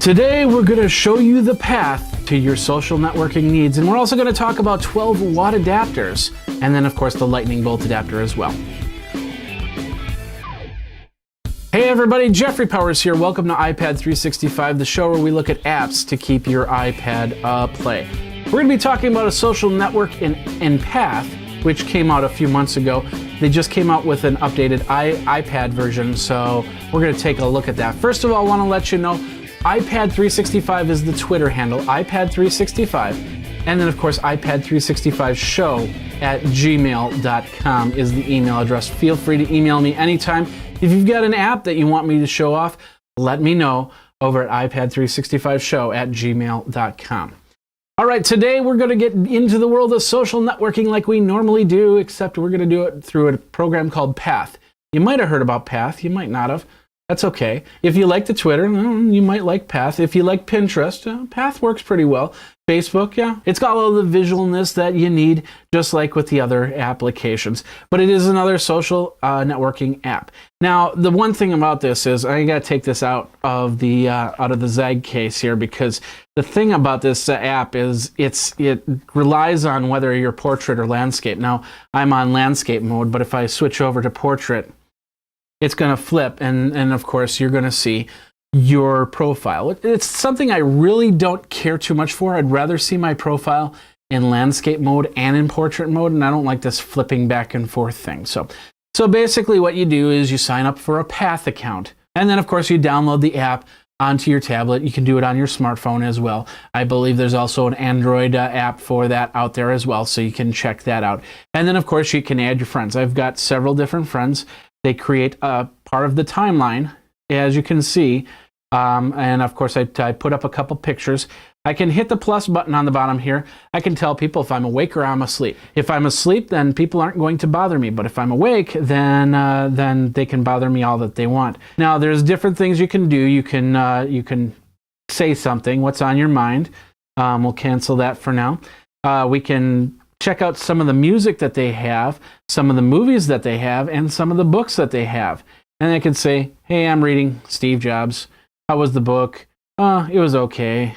Today we're going to show you the path to your social networking needs, and we're also going to talk about 12-watt adapters, and then of course the lightning bolt adapter as well. Hey everybody, Jeffrey Powers here. Welcome to iPad 365, the show where we look at apps to keep your iPad play. We're going to be talking about a social network in Path, which came out a few months ago. They just came out with an updated iPad version, so we're going to take a look at that. First of all, I want to let you know iPad 365 is the Twitter handle, iPad 365, and then of course iPad 365 show at gmail.com is the email address. Feel free to email me anytime. If you've got an app that you want me to show off, let me know over at iPad 365 show at gmail.com. All right, today we're going to get into the world of social networking like we normally do, except we're going to do it through a program called Path. You might have heard about Path, you might not have. That's okay. If you like the Twitter, you might like Path. If you like Pinterest, Path works pretty well. Facebook, yeah, it's got all the visualness that you need, just like with the other applications. But it is another social networking app. Now, the one thing about this is I got to take this out of the Zag case here, because the thing about this app is it relies on whether you're portrait or landscape. Now, I'm on landscape mode, but if I switch over to portrait, it's going to flip, and of course you're going to see your profile. It's something I really don't care too much for. I'd rather see my profile in landscape mode and in portrait mode, and I don't like this flipping back and forth thing. So basically what you do is you sign up for a Path account, and then of course you download the app onto your tablet. You can do it on your smartphone as well. I believe there's also an Android app for that out there as well, so you can check that out. And then of course you can add your friends. I've got several different friends. They create a part of the timeline, as you can see, and of course I put up a couple pictures. I can hit the plus button on the bottom here. I can tell people if I'm awake or I'm asleep. If I'm asleep, then people aren't going to bother me, but if I'm awake, then they can bother me all that they want. Now, there's different things you can do. You can say something, what's on your mind. We'll cancel that for now. We can check out some of the music that they have, some of the movies that they have, and some of the books that they have. And I can say, hey, I'm reading Steve Jobs. How was the book? It was okay.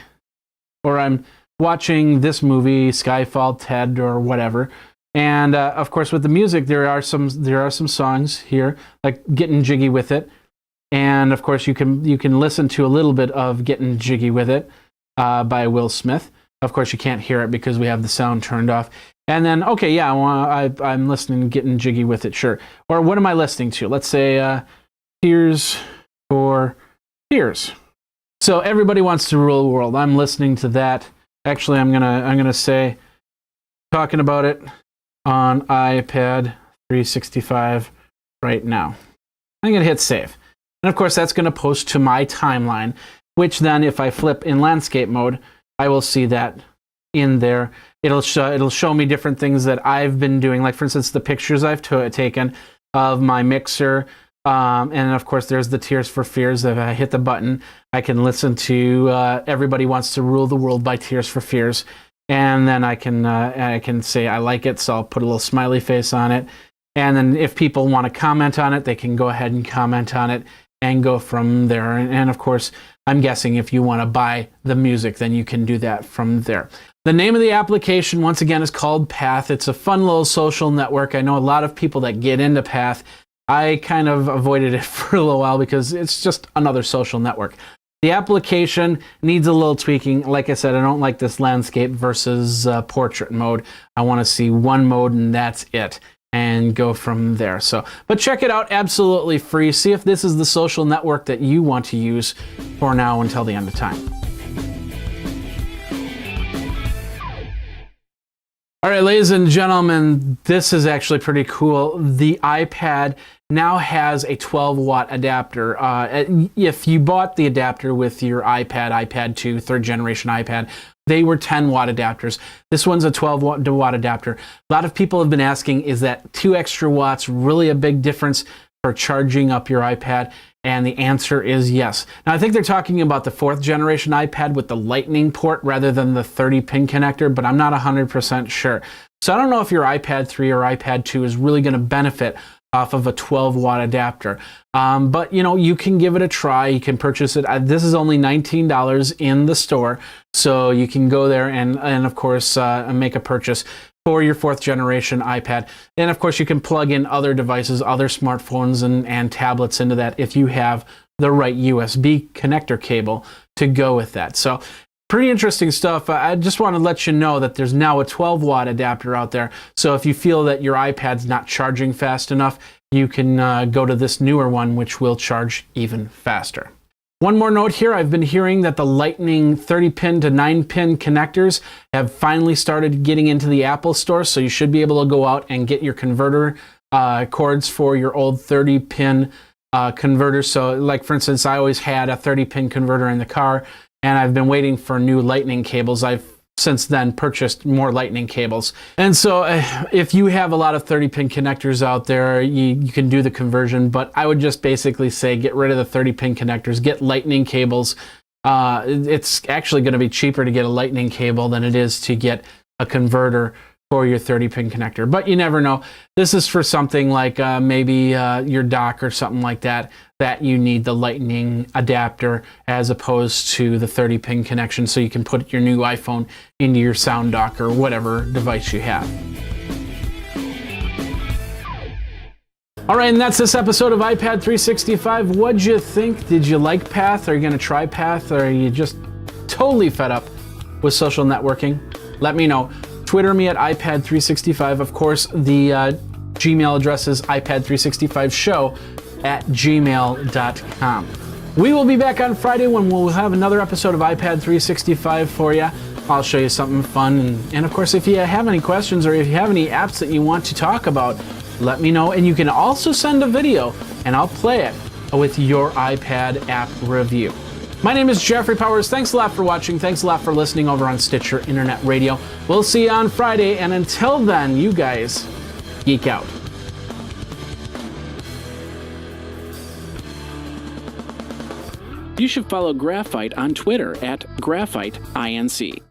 Or I'm watching this movie, Skyfall, Ted, or whatever. And of course, with the music, there are some songs here, like Getting Jiggy With It. And of course, you can listen to a little bit of Getting Jiggy With It by Will Smith. Of course, you can't hear it because we have the sound turned off. And then, okay, yeah, I'm listening to Getting Jiggy With It, sure. Or what am I listening to? Let's say Tears for Fears. So everybody wants to rule the world. I'm listening to that. Actually, I'm gonna say, talking about it on iPad 365 right now. I'm gonna hit save. And of course, that's gonna post to my timeline, which then if I flip in landscape mode, I will see that in there. It'll show me different things that I've been doing, like for instance, the pictures I've taken of my mixer. And of course, there's the Tears for Fears. If I hit the button, I can listen to Everybody Wants to Rule the World by Tears for Fears. And then I can say I like it, so I'll put a little smiley face on it. And then if people want to comment on it, they can go ahead and comment on it and go from there. And of course, I'm guessing if you want to buy the music, then you can do that from there. The name of the application, once again, is called Path. It's a fun little social network. I know a lot of people that get into Path. I kind of avoided it for a little while because it's just another social network. The application needs a little tweaking. Like I said, I don't like this landscape versus portrait mode. I want to see one mode and that's it, and go from there. But check it out, absolutely free. See if this is the social network that you want to use for now until the end of time. All right, ladies and gentlemen, this is actually pretty cool. The iPad now has a 12-watt adapter. If you bought the adapter with your iPad, iPad 2, third generation iPad, they were 10-watt adapters. This one's a 12-watt adapter. A lot of people have been asking, is that 2 extra watts really a big difference for charging up your iPad? And the answer is yes. Now, I think they're talking about the 4th generation iPad with the lightning port rather than the 30-pin connector, but I'm not 100% sure. So I don't know if your iPad 3 or iPad 2 is really going to benefit off of a 12-watt adapter. But you can give it a try. You can purchase it. This is only $19 in the store, so you can go there and of course make a purchase for your 4th generation iPad. And of course you can plug in other devices, other smartphones and tablets into that if you have the right USB connector cable to go with that. So pretty interesting stuff. I just want to let you know that there's now a 12-watt adapter out there. So if you feel that your iPad's not charging fast enough, you can go to this newer one, which will charge even faster. One more note here. I've been hearing that the Lightning 30-pin to 9-pin connectors have finally started getting into the Apple Store. So you should be able to go out and get your converter cords for your old 30-pin converters. So like, for instance, I always had a 30-pin converter in the car, and I've been waiting for new lightning cables. I've since then purchased more lightning cables. And so if you have a lot of 30-pin connectors out there, you can do the conversion, but I would just basically say get rid of the 30-pin connectors, get lightning cables. It's actually going to be cheaper to get a lightning cable than it is to get a converter for your 30-pin connector. But you never know. This is for something like maybe your dock or something like that you need the lightning adapter as opposed to the 30-pin connection, so you can put your new iPhone into your sound dock or whatever device you have. All right, and that's this episode of iPad 365. What'd you think? Did you like Path? Are you going to try Path? Or are you just totally fed up with social networking? Let me know. Twitter me at iPad365. Of course, the Gmail address is iPad365show@gmail.com. We will be back on Friday when we'll have another episode of iPad 365 for you. I'll show you something fun. And of course, if you have any questions or if you have any apps that you want to talk about, let me know. And you can also send a video and I'll play it with your iPad app review. My name is Jeffrey Powers. Thanks a lot for watching. Thanks a lot for listening over on Stitcher Internet Radio. We'll see you on Friday, and until then, you guys geek out. You should follow Graphite on Twitter at GraphiteINC.